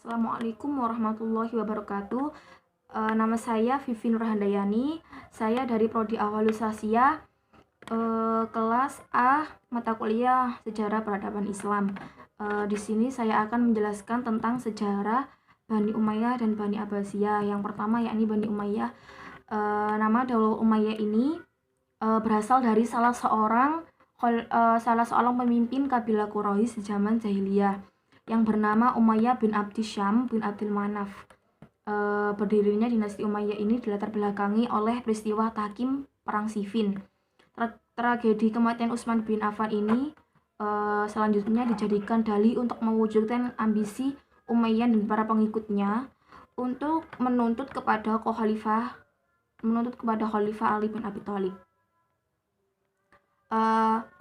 Assalamualaikum warahmatullahi wabarakatuh. Nama saya Vivi Nurhandayani. Saya dari Prodi Ahwalusasiah, kelas A, mata kuliah Sejarah Peradaban Islam. Di sini saya akan menjelaskan tentang sejarah Bani Umayyah dan Bani Abbasiyah. Yang pertama yakni Bani Umayyah. Nama Daulah Umayyah ini berasal dari salah seorang pemimpin kabilah Quraisy zaman jahiliyah yang bernama Umayyah bin Abdi Syam bin Abdul Manaf. Berdirinya dinasti Umayyah ini dilatar belakangi oleh peristiwa Tahkim Perang Siffin. Tragedi kematian Utsman bin Affan ini selanjutnya dijadikan dalih untuk mewujudkan ambisi Umayyah dan para pengikutnya untuk menuntut kepada Khalifah Ali bin Abi Thalib,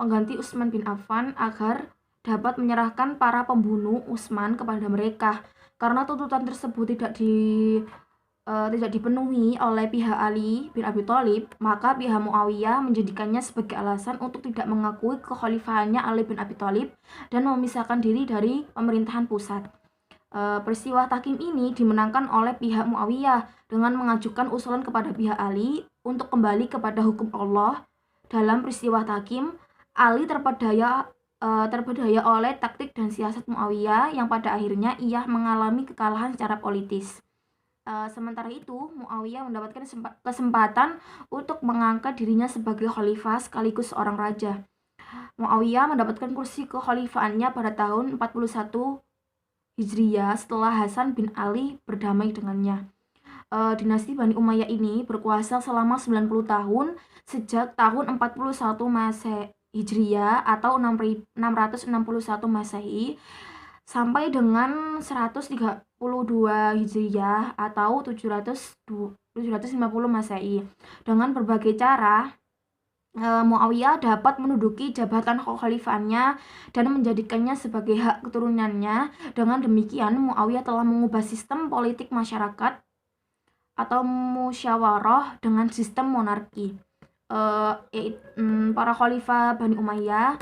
pengganti Utsman bin Affan, agar dapat menyerahkan para pembunuh Utsman kepada mereka. Karena tuntutan tersebut tidak dipenuhi oleh pihak Ali bin Abi Thalib, maka pihak Muawiyah menjadikannya sebagai alasan untuk tidak mengakui kekhalifahannya Ali bin Abi Thalib dan memisahkan diri dari pemerintahan pusat. Peristiwa Tahkim ini dimenangkan oleh pihak Muawiyah dengan mengajukan usulan kepada pihak Ali untuk kembali kepada hukum Allah. Dalam peristiwa Tahkim, Ali terpedaya oleh taktik dan siasat Muawiyah yang pada akhirnya ia mengalami kekalahan secara politis. Sementara itu, Muawiyah mendapatkan kesempatan untuk mengangkat dirinya sebagai khalifah sekaligus seorang raja. Muawiyah mendapatkan kursi kekhalifahannya pada tahun 41 Hijriyah setelah Hasan bin Ali berdamai dengannya. Dinasti Bani Umayyah ini berkuasa selama 90 tahun sejak tahun 41 Masehi Hijriyah atau 661 Masehi sampai dengan 132 Hijriyah atau 750 Masehi. Dengan berbagai cara, Muawiyah dapat menduduki jabatan kekhalifahannya dan menjadikannya sebagai hak keturunannya. Dengan demikian, Muawiyah telah mengubah sistem politik masyarakat atau musyawarah dengan sistem monarki. Para khalifah Bani Umayyah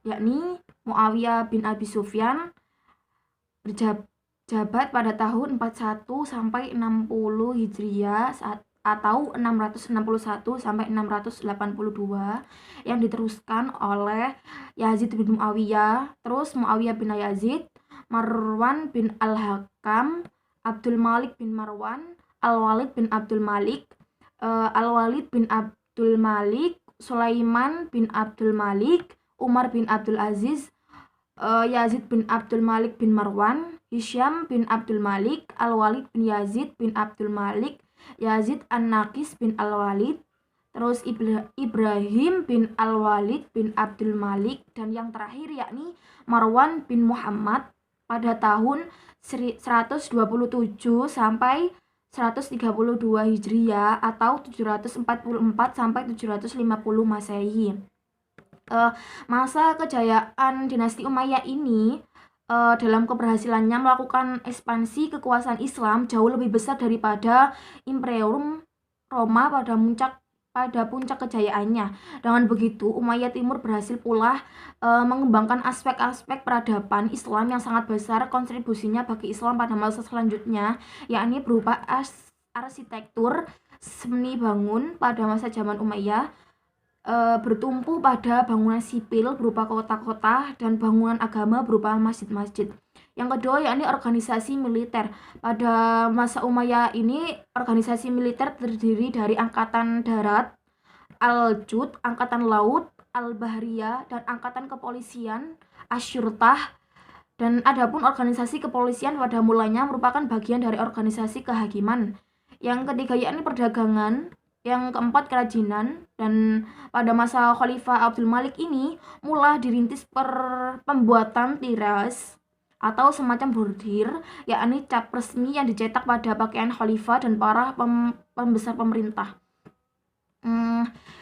yakni Muawiyah bin Abi Sufyan berjabat pada tahun 41 sampai 60 Hijriah atau 661 sampai 682 yang diteruskan oleh Yazid bin Muawiyah, terus Muawiyah bin Yazid, Marwan bin Al-Hakam, Abdul Malik bin Marwan, Al-Walid bin Abdul Malik, Sulaiman bin Abdul Malik, Umar bin Abdul Aziz, Yazid bin Abdul Malik bin Marwan, Hisham bin Abdul Malik, Al-Walid bin Yazid bin Abdul Malik, Yazid An-Naqis bin Al-Walid, terus Ibrahim bin Al-Walid bin Abdul Malik, dan yang terakhir yakni Marwan bin Muhammad pada tahun 127 sampai 132 Hijriah atau 744 sampai 750 Masehi. Masa kejayaan dinasti Umayyah ini dalam keberhasilannya melakukan ekspansi kekuasaan Islam jauh lebih besar daripada Imperium Roma pada puncak kejayaannya. Dengan begitu, Umayyah Timur berhasil pula mengembangkan aspek-aspek peradaban Islam yang sangat besar. Kontribusinya bagi Islam pada masa selanjutnya yakni berupa arsitektur seni bangun pada masa zaman Umayyah, bertumpu pada bangunan sipil berupa kota-kota dan bangunan agama berupa masjid-masjid. Yang kedua yakni organisasi militer. Pada masa Umayyah ini organisasi militer terdiri dari angkatan darat, Al-Jud, angkatan laut, Al-Bahriyah, dan angkatan kepolisian, Asyurtah. Dan adapun organisasi kepolisian pada mulanya merupakan bagian dari organisasi kehakiman. Yang ketiga yakni perdagangan. Yang keempat kerajinan, dan pada masa Khalifah Abdul Malik ini mulai dirintis pembuatan tiras atau semacam bordir, yakni cap resmi yang dicetak pada pakaian khalifah dan para pembesar pemerintah.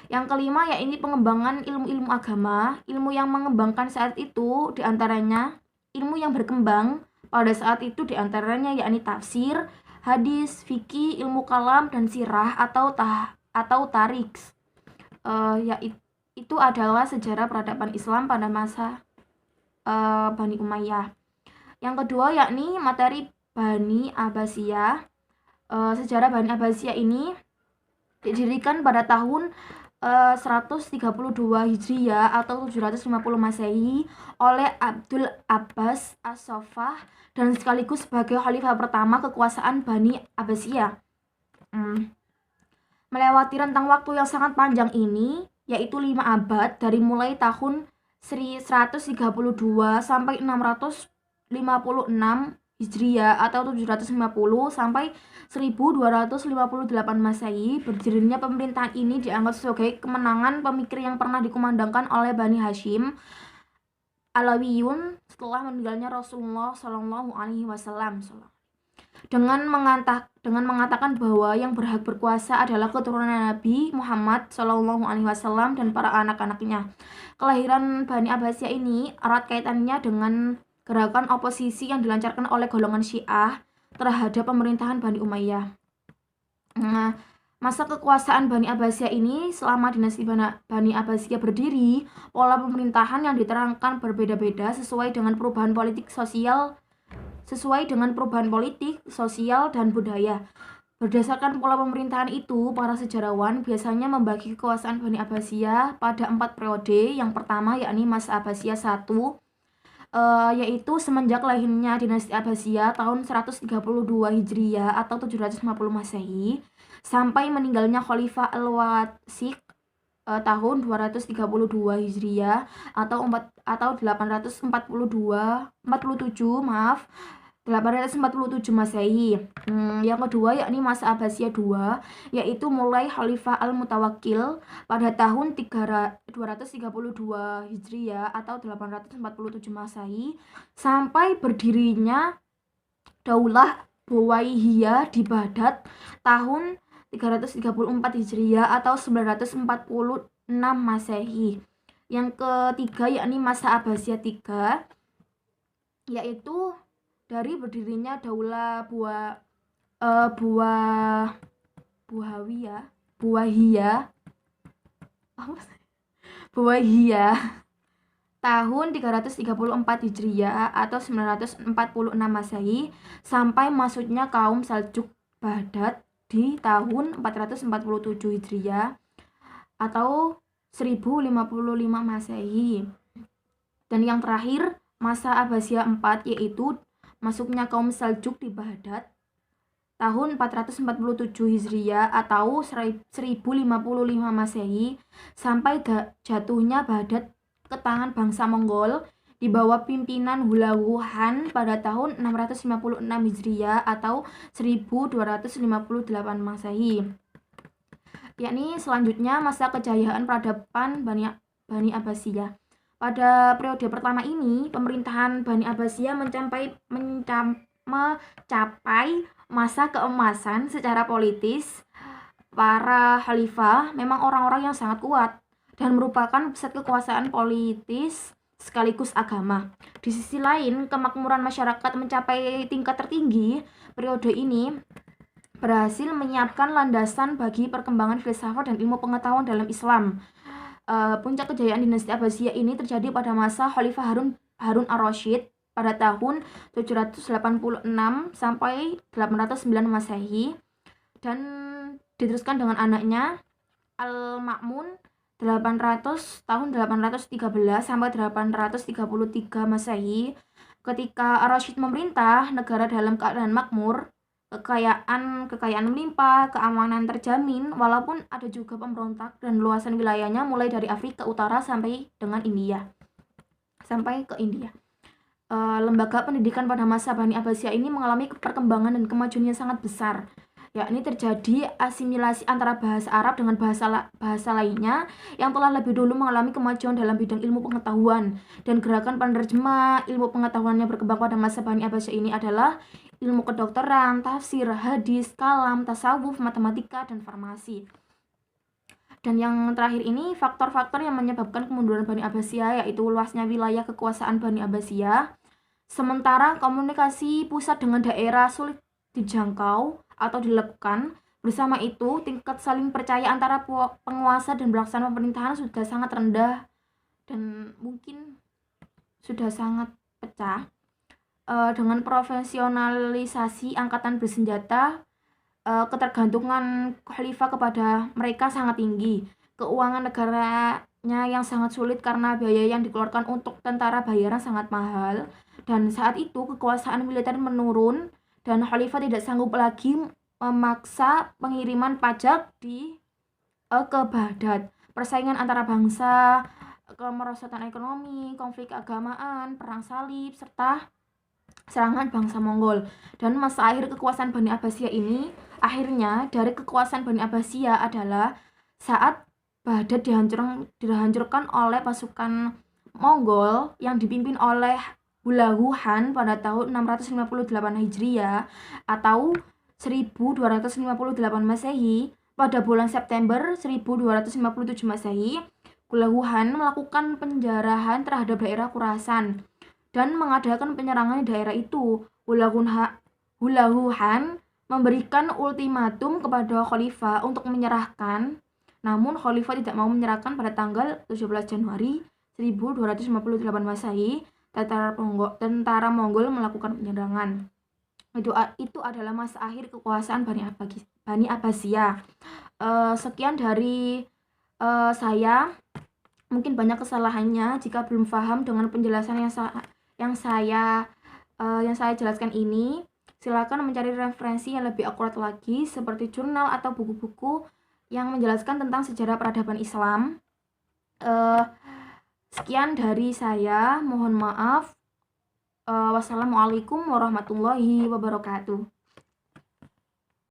Yang kelima yakni pengembangan ilmu-ilmu agama. Ilmu yang mengembangkan saat itu diantaranya ilmu yang berkembang pada saat itu diantaranya yakni tafsir, hadis, fikih, ilmu kalam, dan sirah atau tariks. Itu adalah sejarah peradaban Islam pada masa Bani Umayyah. Yang kedua yakni materi Bani Abbasiyah. Sejarah Bani Abbasiyah ini didirikan pada tahun 132 Hijriah atau 750 Masehi oleh Abdul Abbas As-Saffah dan sekaligus sebagai khalifah pertama kekuasaan Bani Abbasiyah. Melewati rentang waktu yang sangat panjang ini, yaitu 5 abad dari mulai tahun 132 sampai 656 Hijriah atau 750 sampai 1258 Masehi. Berdirinya pemerintahan ini dianggap sebagai kemenangan pemikir yang pernah dikumandangkan oleh Bani Hashim Alawiyun setelah meninggalnya Rasulullah Shallallahu Alaihi Wasallam. Dengan mengatakan bahwa yang berhak berkuasa adalah keturunan Nabi Muhammad Shallallahu Alaihi Wasallam dan para anak-anaknya. Kelahiran Bani Abbasiyah ini erat kaitannya dengan gerakan oposisi yang dilancarkan oleh golongan Syiah terhadap pemerintahan Bani Umayyah. Masa kekuasaan Bani Abbasiyah ini, selama dinasti Bani Abbasiyah berdiri, pola pemerintahan yang diterangkan berbeda-beda sesuai dengan perubahan politik, sosial, dan budaya. Berdasarkan pola pemerintahan itu, para sejarawan biasanya membagi kekuasaan Bani Abbasiyah pada 4 periode. Yang pertama yakni masa Abbasiyah 1, yaitu semenjak lahirnya dinasti Abbasiyah tahun 132 Hijriah atau 750 Masehi sampai meninggalnya Khalifah Al-Watsiq tahun 232 Hijriah atau 847 Masehi. Yang kedua yakni masa Abbasiyah 2, yaitu mulai Khalifah Al-Mutawakkil pada tahun 232 Hijriah atau 847 Masehi sampai berdirinya Daulah Buwaihiyah di Baghdad tahun 334 Hijriah atau 946 Masehi. Yang ketiga yakni masa Abbasiyah 3, yaitu dari berdirinya Daulah Buwaihiyah tahun 334 Hijriah atau 946 Masehi sampai masuknya kaum Saljuk Baghdad di tahun 447 Hijriah atau 1055 Masehi. Dan yang terakhir masa Abbasiyah 4, yaitu masuknya kaum Saljuk di Baghdad tahun 447 Hijriah atau 1055 Masehi sampai jatuhnya Baghdad ke tangan bangsa Mongol di bawah pimpinan Hulagu Han pada tahun 656 Hijriah atau 1258 Masehi. Yakni selanjutnya masa kejayaan peradaban Bani Abbasiyah. Pada periode pertama ini, pemerintahan Bani Abbasiyah mencapai masa keemasan secara politis. Para khalifah memang orang-orang yang sangat kuat dan merupakan pusat kekuasaan politis sekaligus agama. Di sisi lain, kemakmuran masyarakat mencapai tingkat tertinggi. Periode ini berhasil menyiapkan landasan bagi perkembangan filsafat dan ilmu pengetahuan dalam Islam. Puncak kejayaan dinasti Abbasiyah ini terjadi pada masa Khalifah Harun Ar-Rasyid pada tahun 786 sampai 809 Masehi dan diteruskan dengan anaknya Al-Ma'mun tahun 813 sampai 833 Masehi. Ketika Ar-Rasyid memerintah, negara dalam keadaan makmur, kekayaan melimpah, keamanan terjamin, walaupun ada juga pemberontak dan luasan wilayahnya mulai dari Afrika Utara sampai ke India. Lembaga pendidikan pada masa Bani Abbasiyah ini mengalami perkembangan dan kemajuan yang sangat besar, yakni terjadi asimilasi antara bahasa Arab dengan bahasa lainnya yang telah lebih dulu mengalami kemajuan dalam bidang ilmu pengetahuan, dan gerakan penerjemah ilmu pengetahuan yang berkembang pada masa Bani Abbasiyah ini adalah ilmu kedokteran, tafsir, hadis, kalam, tasawuf, matematika, dan farmasi. Dan yang terakhir ini faktor-faktor yang menyebabkan kemunduran Bani Abbasiyah, yaitu luasnya wilayah kekuasaan Bani Abbasiyah. Sementara komunikasi pusat dengan daerah sulit dijangkau atau dilakukan. Bersama itu, tingkat saling percaya antara penguasa dan pelaksana pemerintahan sudah sangat rendah dan mungkin sudah sangat pecah. dengan profesionalisasi angkatan bersenjata, ketergantungan khalifah kepada mereka sangat tinggi. Keuangan negaranya yang sangat sulit karena biaya yang dikeluarkan untuk tentara bayaran sangat mahal. Dan saat itu kekuasaan militer menurun dan khalifah tidak sanggup lagi memaksa pengiriman pajak ke Baghdad. Persaingan antara bangsa, kemerosotan ekonomi, konflik keagamaan, perang salib, serta serangan bangsa Mongol. Dan masa akhir kekuasaan Bani Abbasiyah ini, akhirnya dari kekuasaan Bani Abbasiyah adalah saat Baghdad dihancurkan oleh pasukan Mongol yang dipimpin oleh Hulagu Han pada tahun 658 Hijriah atau 1258 Masehi. Pada bulan September 1257 Masehi, Hulagu Han melakukan penjarahan terhadap daerah Khurasan dan mengadakan penyerangan di daerah itu. Hulagu Han memberikan ultimatum kepada khalifah untuk menyerahkan, namun khalifah tidak mau menyerahkan. Pada tanggal 17 Januari 1258 Masehi, tentara Mongol melakukan penyerangan. Itu adalah masa akhir kekuasaan Bani Abbasiyah. Sekian dari saya. Mungkin banyak kesalahannya jika belum paham dengan penjelasan yang saya jelaskan ini. Silakan mencari referensi yang lebih akurat lagi seperti jurnal atau buku-buku yang menjelaskan tentang sejarah peradaban Islam. Sekian dari saya, mohon maaf. Wassalamualaikum warahmatullahi wabarakatuh.